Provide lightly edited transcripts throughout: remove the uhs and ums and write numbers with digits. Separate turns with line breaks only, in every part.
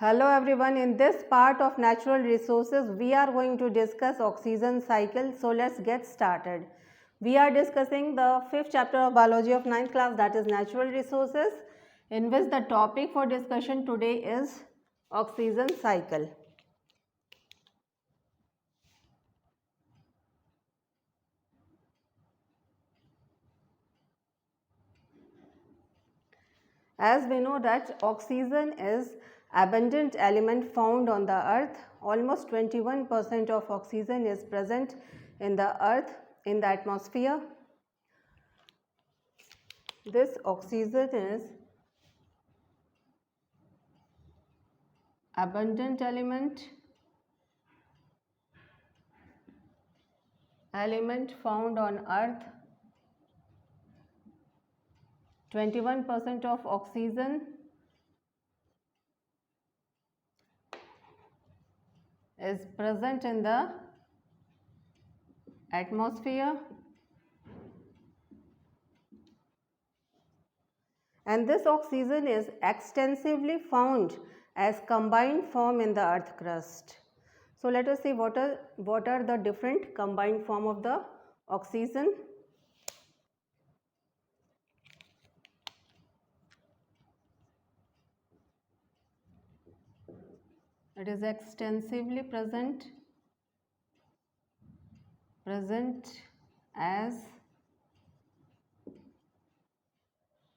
Hello everyone, in this part of natural resources we are going to discuss oxygen cycle. So let's get started. We are discussing the 5th chapter of biology of 9th class, that is natural resources, in which the topic for discussion today is oxygen cycle. As we know that oxygen is abundant element found on the earth. Almost 21% of oxygen is present in the earth, in the atmosphere. This oxygen is abundant element found on earth. 21% of oxygen is present in the atmosphere, and this oxygen is extensively found as combined form in the earth crust. So let us see what are the different combined form of the oxygen. It is extensively present as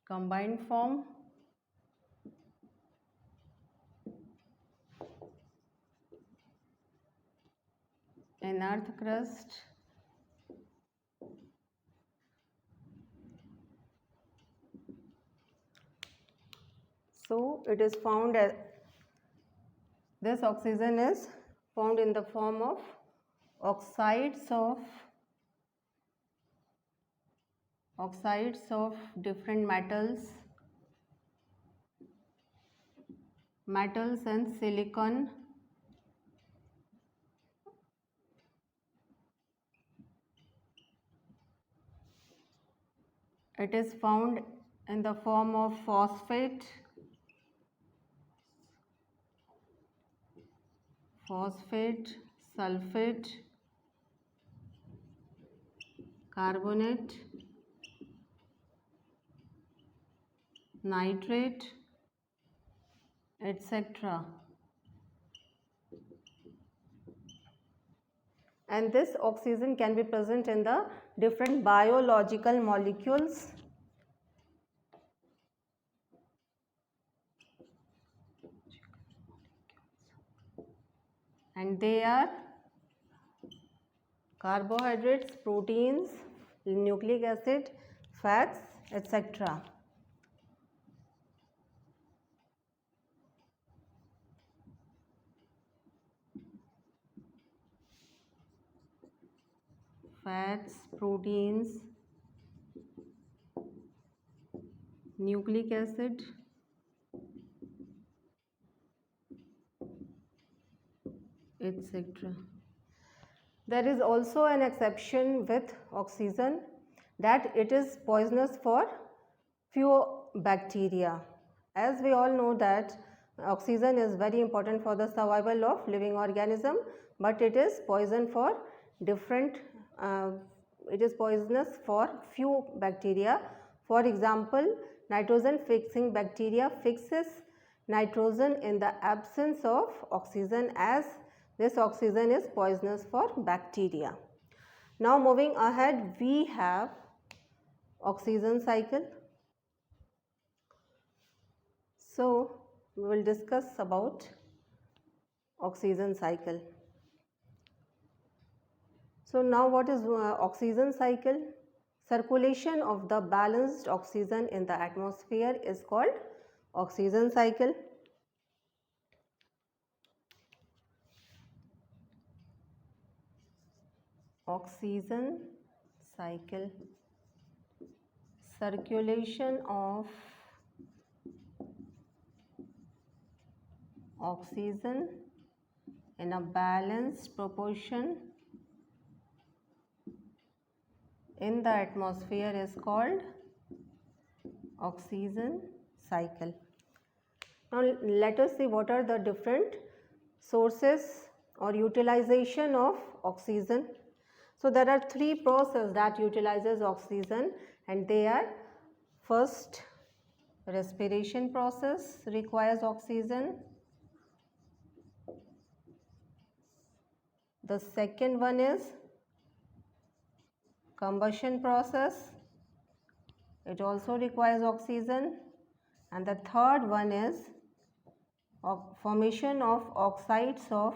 combined form in earth crust. So it is found as this oxygen is found in the form of oxides of different metals and silicon. It is found in the form of phosphate, sulfate, carbonate, nitrate, etc. And this oxygen can be present in the different biological molecules. And they are carbohydrates, proteins, nucleic acid, fats, etc. Fats, proteins, nucleic acid, etc. There is also an exception with oxygen, that it is poisonous for few bacteria. As we all know that oxygen is very important for the survival of living organism, but it is poison for different it is poisonous for few bacteria. For example, nitrogen fixing bacteria fixes nitrogen in the absence of oxygen, as this oxygen is poisonous for bacteria. Now moving ahead, we have oxygen cycle. So we will discuss about oxygen cycle. So now what is oxygen cycle? Circulation of the balanced oxygen in the atmosphere is called oxygen cycle. Oxygen cycle. Circulation of oxygen in a balanced proportion in the atmosphere is called oxygen cycle. Now let us see what are the different sources or utilization of oxygen. So there are three processes that utilizes oxygen, and they are: first, respiration process requires oxygen. The second one is combustion process, it also requires oxygen. And the third one is formation of oxides of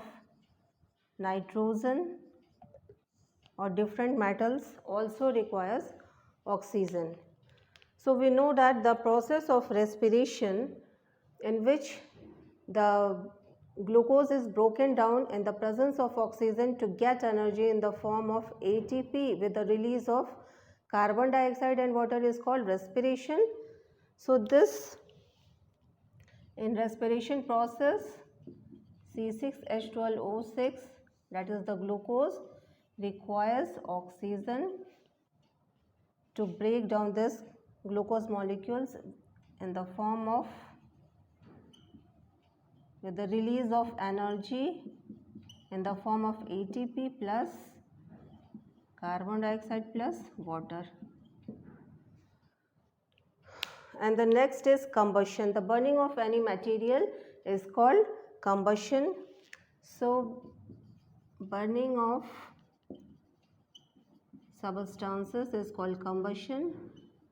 nitrogen or different metals, also requires oxygen. So we know that the process of respiration, in which the glucose is broken down in the presence of oxygen to get energy in the form of ATP with the release of carbon dioxide and water, is called respiration. So this, in respiration process, C6H12O6, that is the glucose, requires oxygen to break down this glucose molecules in the form of, with the release of energy in the form of ATP plus carbon dioxide plus water. And the next is combustion. The burning of any material is called combustion. So burning of substances is called combustion,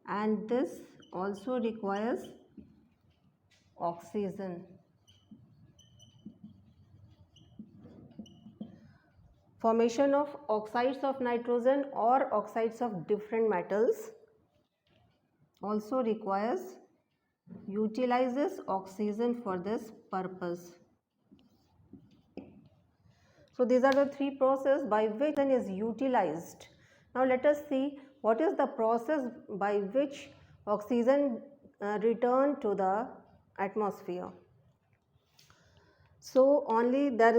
and this also requires oxygen. Formation of oxides of nitrogen or oxides of different metals also utilizes oxygen for this purpose. So these are the three processes by which oxygen is utilized. Now let us see what is the process by which oxygen return to the atmosphere. So only there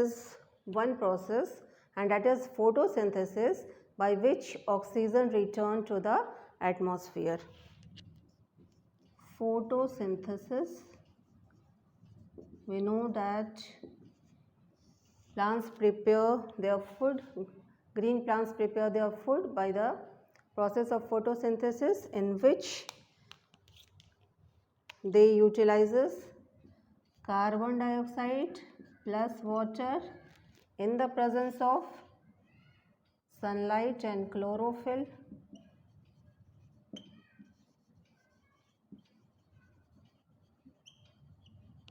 is one process, and that is photosynthesis, by which oxygen return to the atmosphere. Photosynthesis, we know that plants prepare their food, green plants prepare their food by the process of photosynthesis, in which they utilizes carbon dioxide plus water in the presence of sunlight and chlorophyll.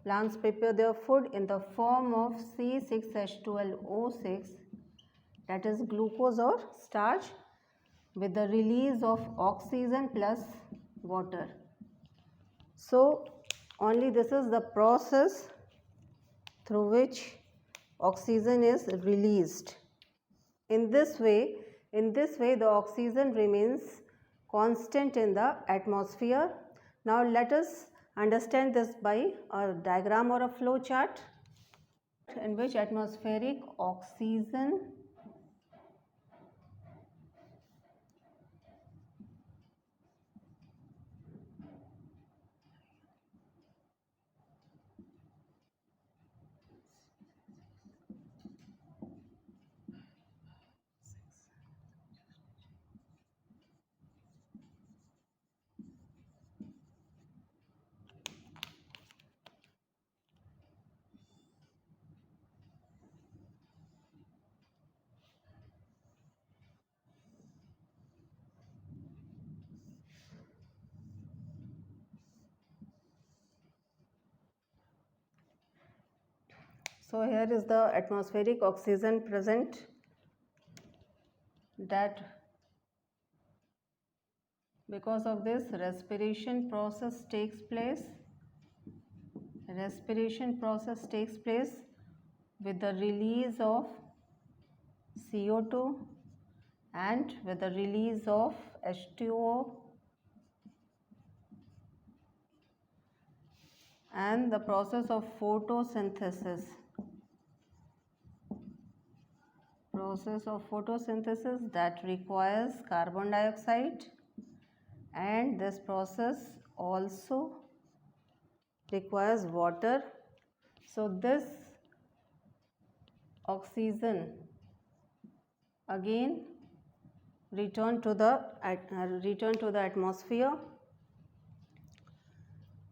Plants prepare their food in the form of C6H12O6, that is glucose or starch, with the release of oxygen plus water. So only this is the process through which oxygen is released. In this way the oxygen remains constant in the atmosphere. Now let us understand this by a diagram or a flow chart, in which atmospheric oxygen So here is the atmospheric oxygen present, that because of this respiration process takes place. Respiration process takes place with the release of CO2 and with the release of H2O, and the process of photosynthesis. Process of photosynthesis that requires carbon dioxide and this process also requires water. So this oxygen again return to the atmosphere.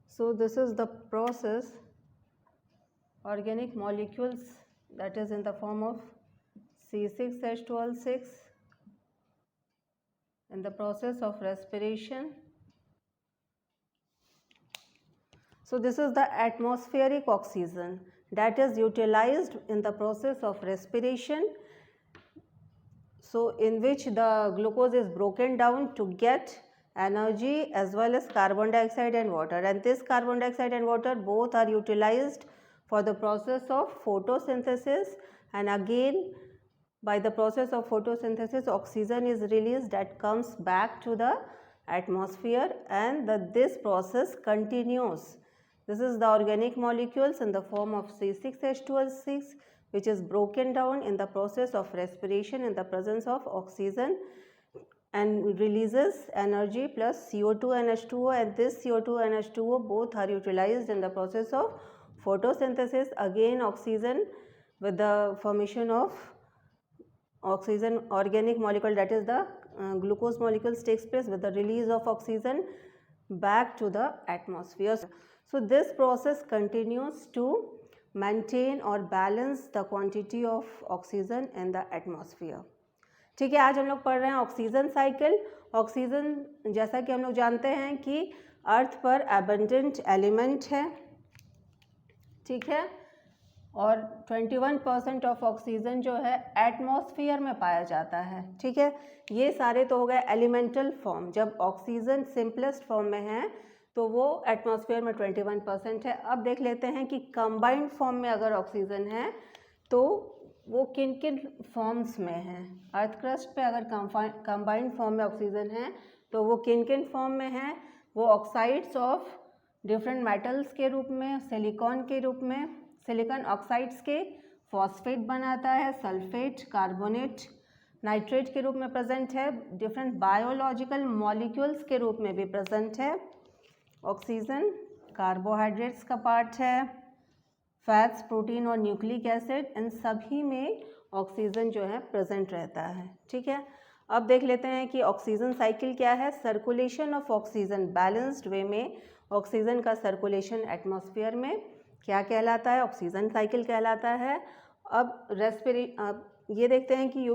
So this is the process. Organic molecules, that is in the form of C6H12 in the process of respiration. So this is the atmospheric oxygen that is utilized in the process of respiration, so in which the glucose is broken down to get energy as well as carbon dioxide and water, and this carbon dioxide and water both are utilized for the process of photosynthesis, and again by the process of photosynthesis oxygen is released that comes back to the atmosphere, and this process continues. This is the organic molecules in the form of C6H12 which is broken down in the process of respiration in the presence of oxygen and releases energy plus CO2 and H2O, and this CO2 and H2O both are utilized in the process of photosynthesis. Again oxygen with the formation of oxygen organic molecule, that is the glucose molecules, takes place with the release of oxygen back to the atmosphere. So this process continues to maintain or balance the quantity of oxygen in the atmosphere. ठीक है, आज हम लोग पढ़ रहे हैं oxygen cycle. Oxygen जैसा कि हम लोग जानते हैं कि अर्थ पर एबंडेंट एलिमेंट है, ठीक है, और 21% ऑफ ऑक्सीजन जो है एटमॉस्फेयर में पाया जाता है, ठीक है। ये सारे तो हो गए एलिमेंटल फॉर्म। जब ऑक्सीजन सिंपलेस्ट फॉर्म में है तो वो एटमॉस्फेयर में 21% है। अब देख लेते हैं कि कंबाइंड फॉर्म में अगर ऑक्सीजन है तो वो किन किन फॉर्म्स में है। अर्थ क्रस्ट पे अगर कंबाइंड फॉर्म में ऑक्सीजन है तो वो किन किन फॉर्म में है। वो ऑक्साइड्स ऑफ डिफरेंट मेटल्स के रूप में, सिलिकॉन के रूप में, सिलिकॉन ऑक्साइड्स के फॉस्फेट बनाता है, सल्फेट, कार्बोनेट, नाइट्रेट के रूप में प्रेजेंट है। डिफरेंट बायोलॉजिकल मॉलिक्यूल्स के रूप में भी प्रेजेंट है। ऑक्सीजन कार्बोहाइड्रेट्स का पार्ट है, फैट्स, प्रोटीन और न्यूक्लिक एसिड, इन सभी में ऑक्सीजन जो है प्रेजेंट रहता है, ठीक है। अब देख लेते हैं कि ऑक्सीजन साइकिल क्या है। Circulation of oxygen balanced way में ऑक्सीजन का सर्कुलेशन एटमॉस्फेयर में क्या कहलाता है, ऑक्सीजन साइकिल कहलाता है। अब ये देखते हैं कि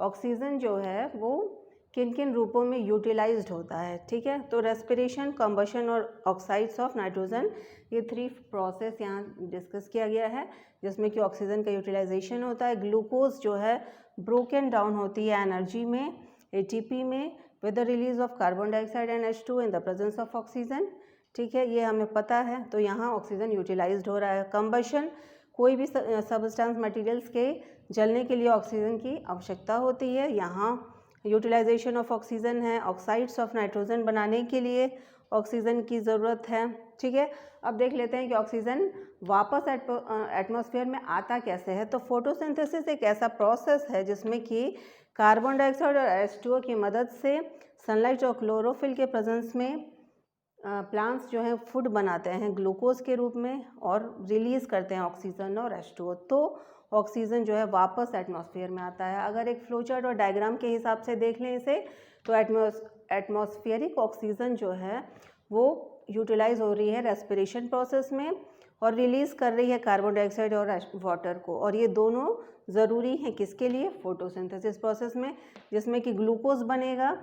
ऑक्सीजन जो है वो किन किन रूपों में यूटिलाइज्ड होता है, ठीक है। तो रेस्पिरेशन, कंबशन और ऑक्साइड्स ऑफ नाइट्रोजन, ये 3 प्रोसेस यहाँ डिस्कस किया गया है जिसमें कि ऑक्सीजन का यूटिलाइजेशन होता है। ग्लूकोज जो है ब्रोकन डाउन होती है एनर्जी में, एटीपी में, with the release of carbon dioxide and H2 in the presence of oxygen, ठीक है, ये हमें पता है। तो यहाँ ऑक्सीजन यूटिलाइज्ड हो रहा है। कंबशन, कोई भी सबस्टेंस मटेरियल्स के जलने के लिए ऑक्सीजन की आवश्यकता होती है, यहाँ यूटिलाइजेशन ऑफ ऑक्सीजन है। ऑक्साइड्स ऑफ नाइट्रोजन बनाने के लिए ऑक्सीजन की ज़रूरत है, ठीक है। अब देख लेते हैं कि ऑक्सीजन वापस एटमॉस्फेयर में आता कैसे है। तो फोटोसिंथेसिस एक ऐसा प्रोसेस है जिसमें कि कार्बन डाइऑक्साइड और H2O की मदद से सनलाइट और क्लोरोफिल के प्रेजेंस में प्लांट्स जो हैं फूड बनाते हैं ग्लूकोज के रूप में और रिलीज़ करते हैं ऑक्सीजन और H2O, तो ऑक्सीजन जो है वापस एटमॉस्फेयर में आता है। अगर एक फ्लोचार्ट और डायग्राम के हिसाब से देख लें इसे, तो एटमॉस्फेरिक ऑक्सीजन जो है वो यूटिलाइज हो रही है रेस्पिरेशन प्रोसेस में और रिलीज़ कर रही है कार्बन डाइऑक्साइड और वाटर को, और ये दोनों ज़रूरी हैं किसके लिए, फोटोसिंथेसिस प्रोसेस में, जिसमें कि ग्लूकोज बनेगा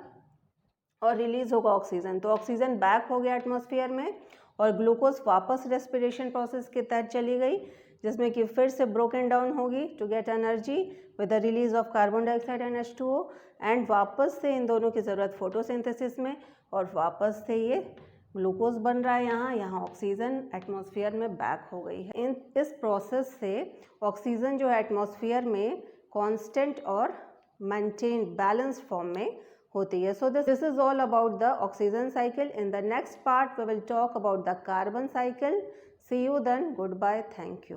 और रिलीज़ होगा ऑक्सीजन। तो ऑक्सीजन बैक हो गया एटमॉस्फेयर में और ग्लूकोज वापस रेस्पिरेशन प्रोसेस के तहत चली गई, जिसमें कि फिर से ब्रोकन डाउन होगी to get energy with the release of carbon dioxide and H2O, and वापस से इन दोनों की ज़रूरत फोटोसिंथेसिस में, और वापस से ये ग्लूकोज बन रहा है। यहाँ ऑक्सीजन एटमॉस्फेयर में बैक हो गई है। इस प्रोसेस से ऑक्सीजन जो है एटमॉस्फेयर में कांस्टेंट और मेंटेन बैलेंस फॉर्म में होती है। So this is all about the oxygen cycle. In the next part we will talk about the carbon cycle. See you then. Goodbye. Thank you.